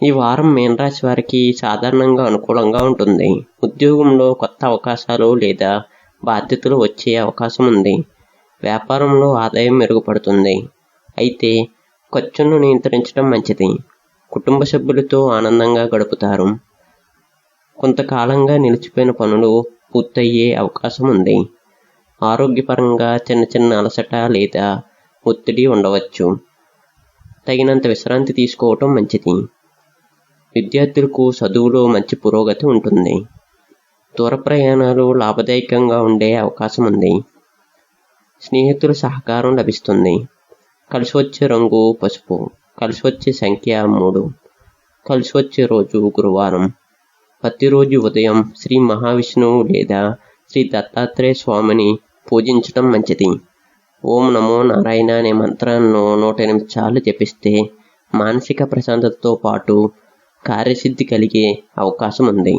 ఈ వారం మీనరాశి వారికి సాధారణంగా అనుకూలంగా ఉంటుంది. ఉద్యోగంలో కొత్త అవకాశాలు లేదా బాధ్యతలు వచ్చే అవకాశం ఉంది. వ్యాపారంలో ఆదాయం మెరుగుపడుతుంది. అయితే ఖర్చును నియంత్రించడం మంచిది. కుటుంబ సభ్యులతో ఆనందంగా గడుపుతారు. కొంతకాలంగా నిలిచిపోయిన పనులు పూర్తయ్యే అవకాశం ఉంది. ఆరోగ్యపరంగా చిన్న చిన్న అలసట లేదా ఒత్తిడి ఉండవచ్చు. తగినంత విశ్రాంతి తీసుకోవటం మంచిది. విద్యార్థులకు చదువులో మంచి పురోగతి ఉంటుంది. దూర ప్రయాణాలు లాభదాయకంగా ఉండే అవకాశం ఉంది. స్నేహితుల సహకారం లభిస్తుంది. కలిసి వచ్చే రంగు పసుపు. కలిసి వచ్చే సంఖ్య 3. కలిసి వచ్చే రోజు గురువారం. ప్రతిరోజు ఉదయం శ్రీ మహావిష్ణువు లేదా శ్రీ దత్తాత్రేయ స్వామిని పూజించడం మంచిది. ఓం నమో నారాయణ అనే మంత్రాలను 108 సార్లు జపిస్తే మానసిక ప్రశాంతతతో పాటు కార్యసిద్ధి కలిగే అవకాశం ఉంది.